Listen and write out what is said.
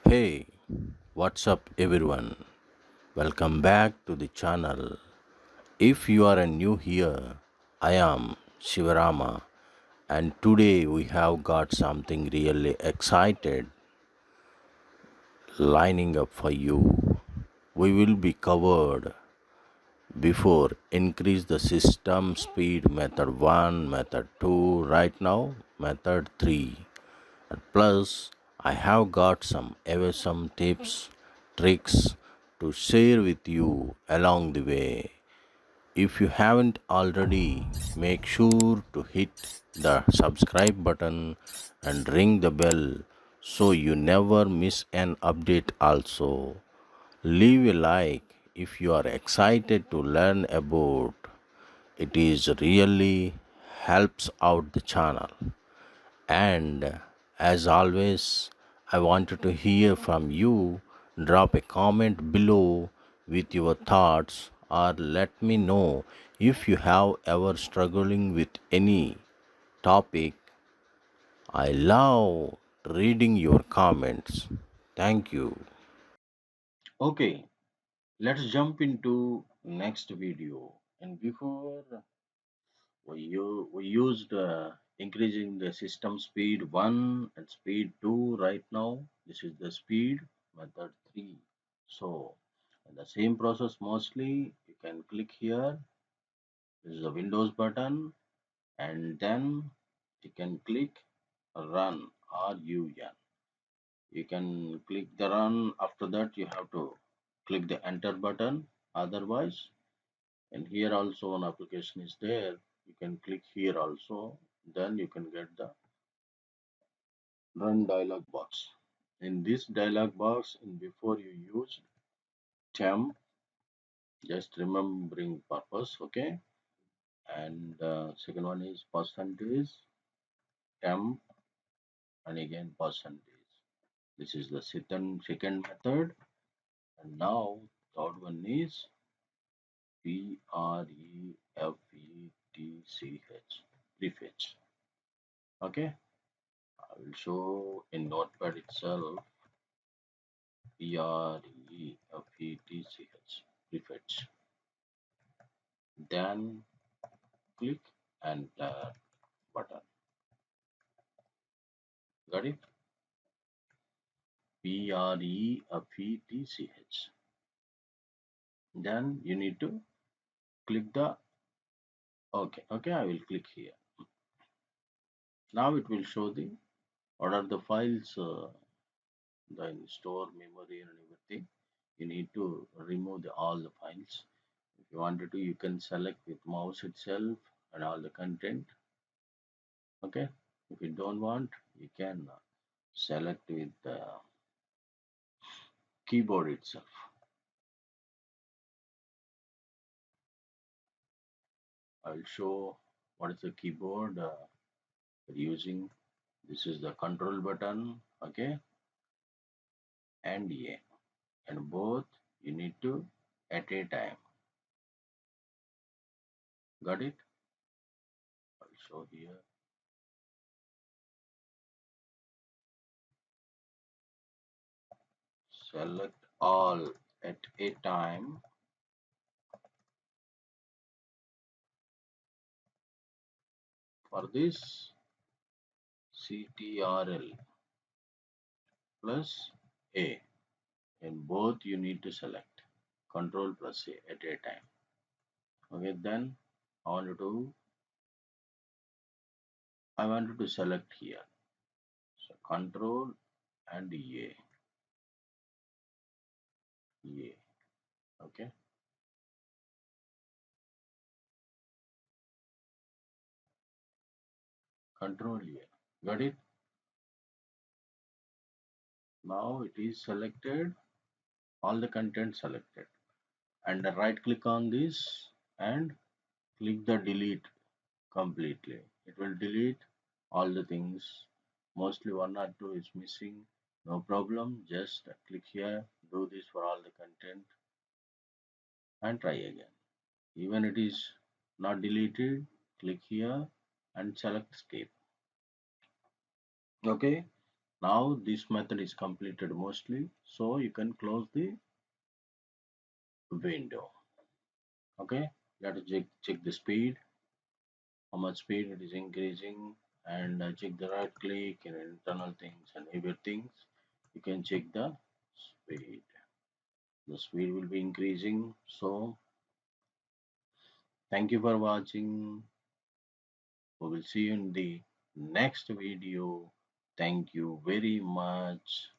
Hey, what's up everyone? Welcome back to the channel. If you are a new here, I am Shivarama and today we have got something really excited lining up for you. We will be covered before increase the system speed method 1, method 2, right now method 3. And plus, I have got some awesome tips, tricks to share with you along the way. If you haven't already, make sure to hit the subscribe button and ring the bell so you never miss an update also. Leave a like if you are excited to learn about it is really helps out the channel. And as always, I wanted to hear from you. Drop a comment below with your thoughts or let me know if you have ever struggling with any topic. I love reading your comments. Thank you. Okay, let's jump into next video. And before we used increasing the system speed 1 and speed 2 right now. This is the speed method 3. So, in the same process mostly you can click here. This is the Windows button and then you can click run RUN. You can click the run. After that you have to click the enter button. Otherwise, and here also one application is there, you can click here also, then you can get the run dialog box. In this dialog box, in before you use temp, just remembering purpose, okay, and second one is percentage temp and again percentage. This is the second method. And now third one is prefetch. Okay, I will show in notepad itself. Prefetch, prefetch. Then click and button. Got it? Prefetch. Then you need to click the okay. Okay, I will click here. Now it will show the what are the files, the store memory and everything. You need to remove all the files. If you wanted to, you can select with mouse itself and all the content. Okay. If you don't want, you can select with the keyboard itself. I'll show what is the keyboard using. This is the control button, okay, and A, and both you need to at a time. Got it? I'll show here. Select all at a time. For this, CTRL plus A, and both you need to select. Control plus A at a time. Okay, then I wanted to select here. So control and A. A. Okay. Control A. Got it? Now it is selected, all the content selected. And right click on this and click the delete completely. It will delete all the things. Mostly one or two is missing. No problem. Just click here, do this for all the content and try again. Even it is not deleted, click here and select escape. Okay. Now this method is completed mostly, so you can close the window. Okay, let us check the speed, how much speed it is increasing, and check the right click and internal things and everything. You can check the speed. The speed will be increasing. So thank you for watching. We will see you in the next video. Thank you very much.